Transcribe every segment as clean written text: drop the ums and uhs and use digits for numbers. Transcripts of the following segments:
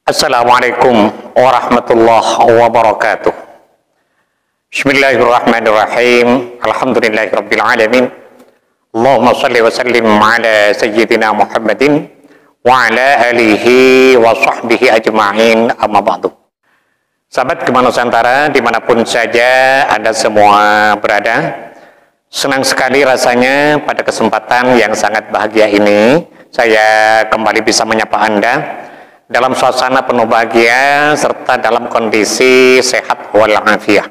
Assalamualaikum warahmatullahi wabarakatuh. Bismillahirrahmanirrahim. Alhamdulillahirabbil alamin. Allahumma shalli wa sallim ala sayyidina Muhammadin wa ala alihi wa sahbihi ajma'in, amma ba'du. Sahabat Gema Nusantara dimanapun saja Anda semua berada, senang sekali rasanya pada kesempatan yang sangat bahagia ini saya kembali bisa menyapa Anda dalam suasana penuh bahagia serta dalam kondisi sehat walafiat.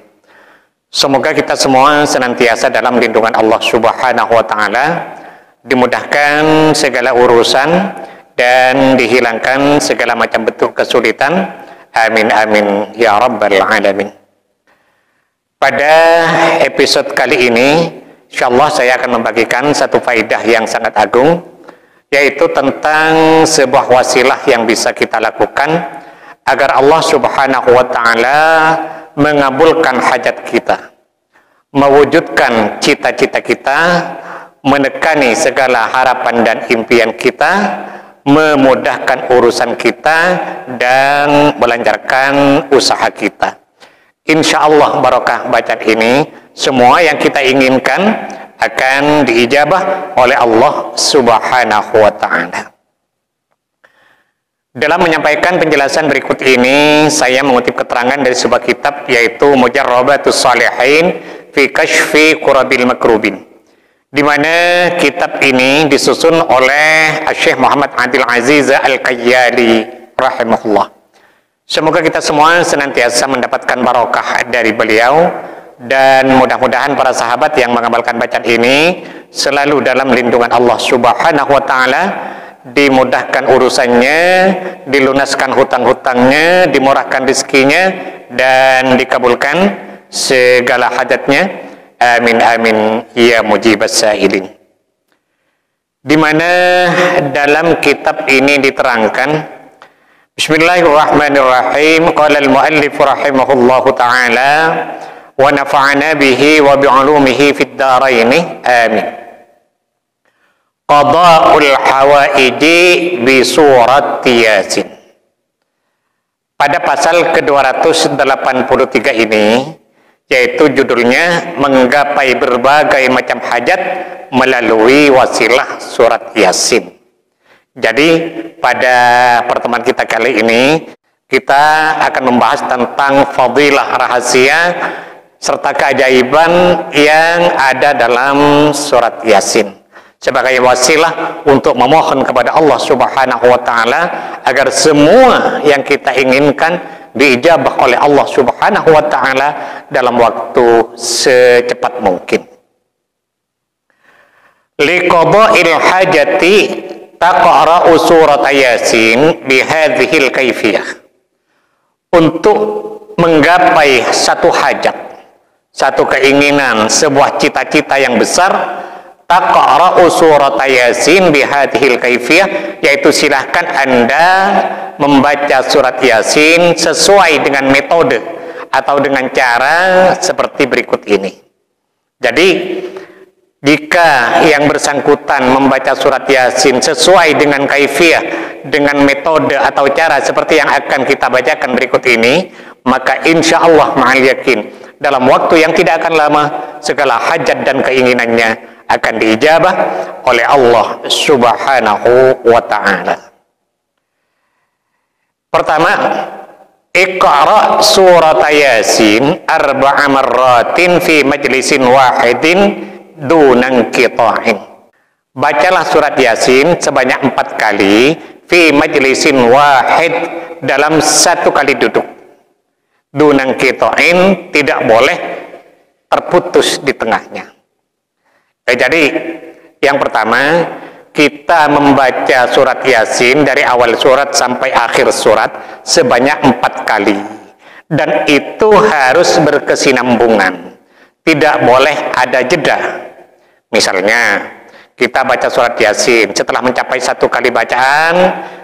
Semoga kita semua senantiasa dalam lindungan Allah Subhanahu wa taala, dimudahkan segala urusan dan dihilangkan segala macam bentuk kesulitan. Amin amin ya rabbal alamin. Pada episode kali ini insyaallah saya akan membagikan satu faidah yang sangat agung, yaitu tentang sebuah wasilah yang bisa kita lakukan agar Allah Subhanahu wa taala mengabulkan hajat kita, mewujudkan cita-cita kita, menekani segala harapan dan impian kita, memudahkan urusan kita dan melancarkan usaha kita. Insyaallah barokah bacaan ini semua yang kita inginkan akan diijabah oleh Allah Subhanahu wa ta'ala. Dalam menyampaikan penjelasan berikut ini, saya mengutip keterangan dari sebuah kitab, yaitu Mujarrabatus Shalihin fi Kashfi Kurabil Makrubin, di mana kitab ini disusun oleh Syekh Muhammad Adil Aziz Al-Qayyali rahimahullah. Semoga kita semua senantiasa mendapatkan barokah dari beliau, dan mudah-mudahan para sahabat yang mengamalkan bacaan ini selalu dalam lindungan Allah Subhanahu wa taala, dimudahkan urusannya, dilunaskan hutang-hutangnya, dimurahkan rezekinya, dan dikabulkan segala hajatnya. Amin amin ya mujibas sailin. Di mana dalam kitab ini diterangkan, Bismillahirrahmanirrahim, qala al-muallif rahimahullahu taala wa nafa'ana bihi wa bi'ulumihi fid dharaini amin. Qada'ul hawaiji bi surati Yasin. Pada pasal ke-283 ini, yaitu judulnya menggapai berbagai macam hajat melalui wasilah surat Yasin. Jadi pada pertemuan kita kali ini kita akan membahas tentang fadilah rahasia serta keajaiban yang ada dalam surat Yasin sebagai wasilah untuk memohon kepada Allah Subhanahu wa taala agar semua yang kita inginkan diijabah oleh Allah Subhanahu wa taala dalam waktu secepat mungkin. Liqada'il hajati taqra'u surat Yasin bihadhil kaifiyah. Untuk menggapai satu hajat, satu keinginan, sebuah cita-cita yang besar, taqra'u surat Yasin bihadhil kaifiyah, yaitu silahkan Anda membaca surat Yasin sesuai dengan metode atau dengan cara seperti berikut ini. Jadi jika yang bersangkutan membaca surat Yasin sesuai dengan kaifiyah, dengan metode atau cara seperti yang akan kita bacakan berikut ini, maka insya Allah ma'al yakin dalam waktu yang tidak akan lama segala hajat dan keinginannya akan diijabah oleh Allah Subhanahu wa ta'ala. Pertama, Iqra' surat Yasin arba'a marratin fi majlisin wahidin dunan qita'in. Bacalah surat Yasin sebanyak 4 kali fi majlisin wahid, dalam satu kali duduk. Dunan qita'in, tidak boleh terputus di tengahnya. Jadi yang pertama, kita membaca surat Yasin dari awal surat sampai akhir surat sebanyak 4 kali, dan itu harus berkesinambungan, tidak boleh ada jeda. Misalnya kita baca surat Yasin, setelah mencapai 1 kali bacaan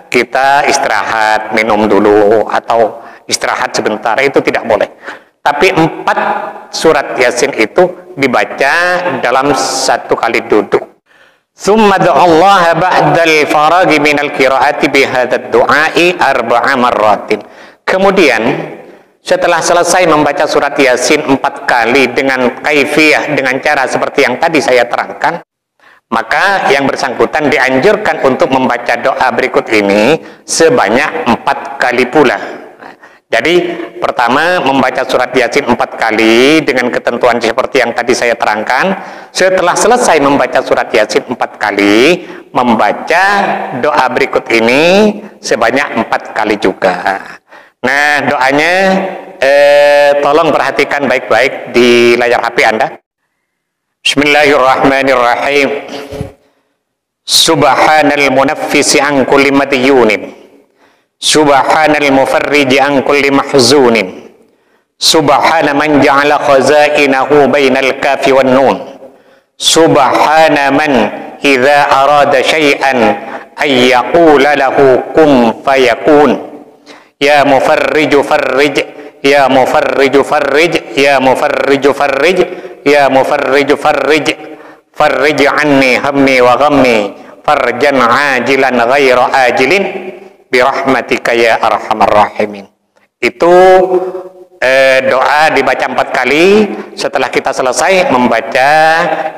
kita istirahat, minum dulu atau istirahat sebentar, itu tidak boleh. Tapi 4 surat Yasin itu dibaca dalam 1 kali duduk. Thumma du'allaha ba'dal faragi minal qiraati bihadzal du'ai arba'a marratin. Kemudian setelah selesai membaca surat Yasin 4 kali dengan kaifiyah, dengan cara seperti yang tadi saya terangkan, maka yang bersangkutan dianjurkan untuk membaca doa berikut ini sebanyak 4 kali pula. Jadi pertama membaca surat Yasin 4 kali dengan ketentuan seperti yang tadi saya terangkan. Setelah selesai membaca surat Yasin 4 kali, membaca doa berikut ini sebanyak 4 kali juga. Nah, doanya tolong perhatikan baik-baik di layar HP Anda. Bismillahirrahmanirrahim. Subhanal munaffisi an kulli madyunin, subhanal mufarriji an kulli mahzunin, subhana man ja'ala khazainahu bainal kafi wan nun, subhana man idza arada syai'an ay yaqula lahu kun fayakun, ya mufarriju farrij, ya mufarriju farrij, ya mufarriju farrij, ya mufarriju farrij, farrij anni hammi wa ghammi, farjan ajilan ghaira ajilin birahmatika ya arhamar rahimin. Itu doa dibaca 4 kali. Setelah kita selesai membaca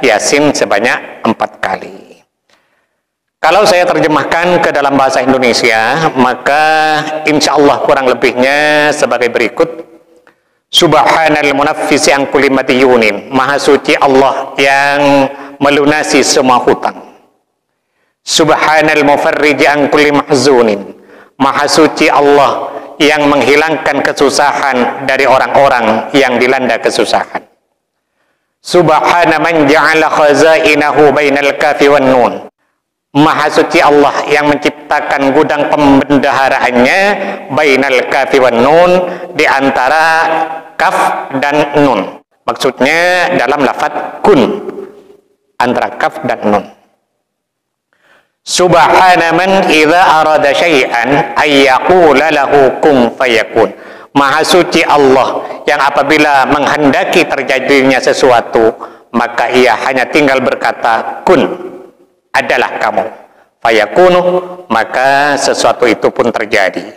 Yasin sebanyak 4 kali. Kalau saya terjemahkan ke dalam bahasa Indonesia, maka insya Allah kurang lebihnya sebagai berikut. Subhanal munaffisi an kulli madyunin, maha suci Allah yang melunasi semua hutang. Subhanal mufarriji an kulli mahzunin, maha suci Allah yang menghilangkan kesusahan dari orang-orang yang dilanda kesusahan. Subhana man ja'ala khazainahu bainal kafi wan nun, maha suci Allah yang menciptakan gudang pembendaharaannya bainal kafi wan nun, di antara kaf dan nun. Maksudnya dalam lafaz kun, antara kaf dan nun. Subhana man idza arada syai'an ay yaqula lahu kun fayakun, maha suci Allah yang apabila menghendaki terjadinya sesuatu, maka ia hanya tinggal berkata kun, adalah kamu, fayakunu, maka sesuatu itu pun terjadi.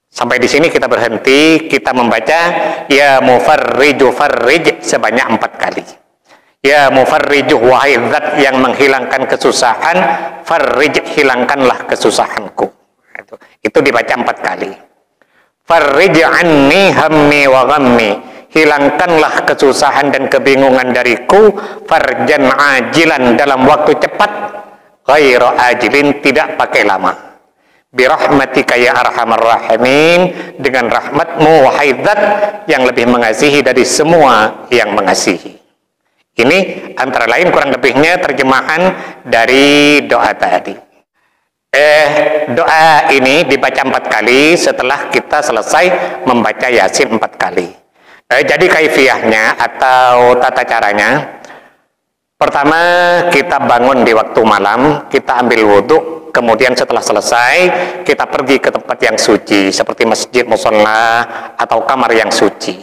Sampai di sini kita berhenti. Kita membaca ya mufarriju farrij sebanyak 4 kali. Ya mufarriju, wahai zat yang menghilangkan kesusahan, farrij, hilangkanlah kesusahanku. Itu dibaca 4 kali. Farrij anni hammi wa ghammi, hilangkanlah kesusahan dan kebingungan dariku, farjan ajilan, dalam waktu cepat, ghaira ajilin, tidak pakai lama. Birahmatika ya arhamar rahimin, dengan rahmatmu wahai zat yang lebih mengasihi dari semua yang mengasihi. Ini antara lain kurang lebihnya terjemahan dari doa tadi. Doa ini dibaca 4 kali setelah kita selesai membaca Yasin 4 kali. Jadi kaifiyahnya atau tata caranya, pertama kita bangun di waktu malam, kita ambil wudhu, kemudian setelah selesai kita pergi ke tempat yang suci seperti masjid, musholla, atau kamar yang suci.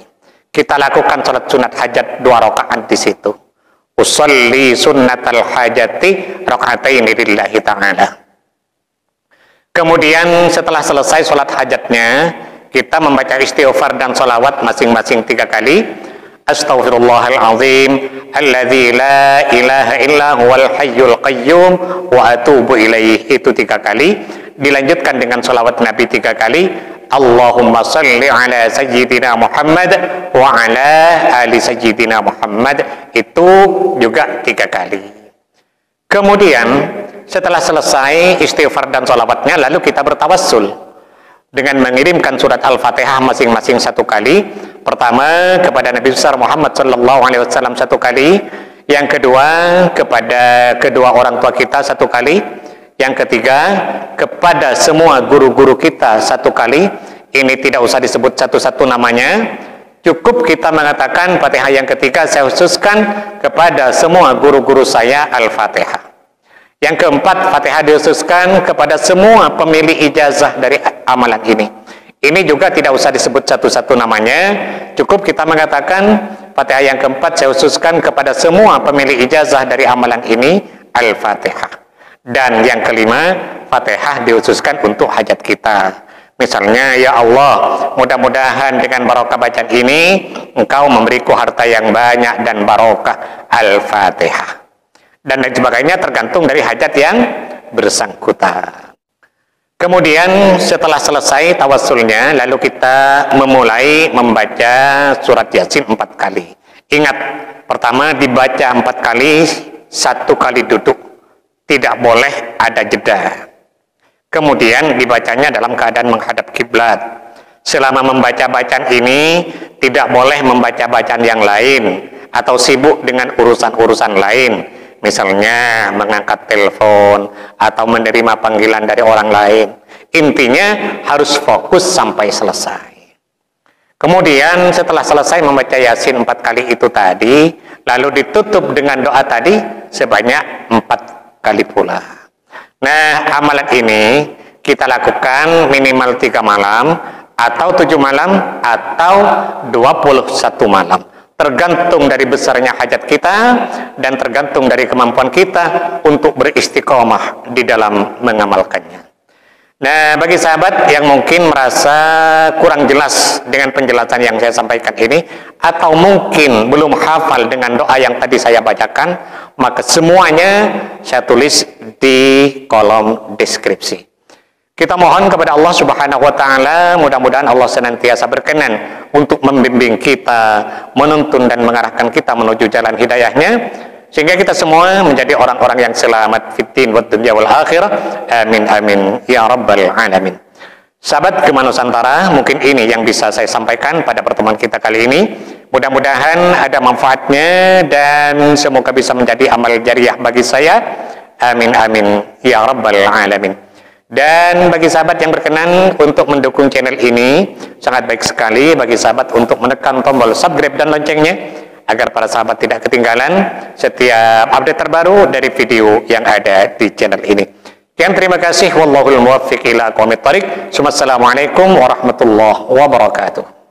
Kita lakukan sholat sunat hajat 2 rakaat di situ. Usolli sunnatal hajati raka'ataini lillahi ta'ala. Kemudian setelah selesai sholat hajatnya, kita membaca istighfar dan sholawat masing-masing 3 kali. Astaghfirullahalazim alladzi la ilaha illa huwal hayyul qayyum wa atubu ilaih, itu 3 kali. Dilanjutkan dengan sholawat Nabi 3 kali. Allahumma salli ala sayyidina Muhammad wa ala ali sayyidina Muhammad, itu juga 3 kali. Kemudian setelah selesai istighfar dan sholawatnya, lalu kita bertawassul dengan mengirimkan surat Al-Fatihah masing-masing 1 kali. Pertama kepada Nabi besar Muhammad sallallahu alaihi wasallam 1 kali, yang kedua kepada kedua orang tua kita 1 kali, yang ketiga kepada semua guru-guru kita 1 kali. Ini tidak usah disebut satu-satu namanya, cukup kita mengatakan Fatihah yang ketiga saya khususkan kepada semua guru-guru saya Al-Fatihah. Yang keempat, Fatihah dikhususkan kepada semua pemilik ijazah dari amalan ini. Ini juga tidak usah disebut satu-satu namanya, cukup kita mengatakan Fatihah yang keempat saya khususkan kepada semua pemilik ijazah dari amalan ini, Al-Fatihah. Dan yang kelima, Fatihah dikhususkan untuk hajat kita. Misalnya, ya Allah, mudah-mudahan dengan barokah bacaan ini Engkau memberiku harta yang banyak dan barokah. Al-Fatihah. Dan lain sebagainya tergantung dari hajat yang bersangkutan. Kemudian setelah selesai tawassulnya, lalu kita memulai membaca surat Yasin 4 kali. Ingat, pertama dibaca 4 kali, 1 kali duduk. Tidak boleh ada jeda. Kemudian dibacanya dalam keadaan menghadap kiblat. Selama membaca bacaan ini, tidak boleh membaca bacaan yang lain atau sibuk dengan urusan-urusan lain. Misalnya mengangkat telepon atau menerima panggilan dari orang lain. Intinya harus fokus sampai selesai. Kemudian setelah selesai membaca Yasin 4 kali itu tadi, lalu ditutup dengan doa tadi sebanyak 4 kali pula. Nah, amalan ini kita lakukan minimal 3 malam atau 7 malam atau 21 malam. Tergantung dari besarnya hajat kita dan tergantung dari kemampuan kita untuk beristiqomah di dalam mengamalkannya. Nah, bagi sahabat yang mungkin merasa kurang jelas dengan penjelasan yang saya sampaikan ini, atau mungkin belum hafal dengan doa yang tadi saya bacakan, maka semuanya saya tulis di kolom deskripsi. Kita mohon kepada Allah Subhanahu wa Ta'ala, mudah-mudahan Allah senantiasa berkenan untuk membimbing kita, menuntun dan mengarahkan kita menuju jalan hidayahnya, sehingga kita semua menjadi orang-orang yang selamat fiddin wa dunya wal akhirah. Amin amin ya rabbal alamin. Sahabat Gema Nusantara, mungkin ini yang bisa saya sampaikan pada pertemuan kita kali ini. Mudah-mudahan ada manfaatnya dan semoga bisa menjadi amal jariah bagi saya. Amin amin ya rabbal alamin. Dan bagi sahabat yang berkenan untuk mendukung channel ini, sangat baik sekali bagi sahabat untuk menekan tombol subscribe dan loncengnya, agar para sahabat tidak ketinggalan setiap update terbaru dari video yang ada di channel ini. Sekian, terima kasih. Wallahul muwaffiq ila aqwamit thoriq. Assalamualaikum warahmatullahi wabarakatuh.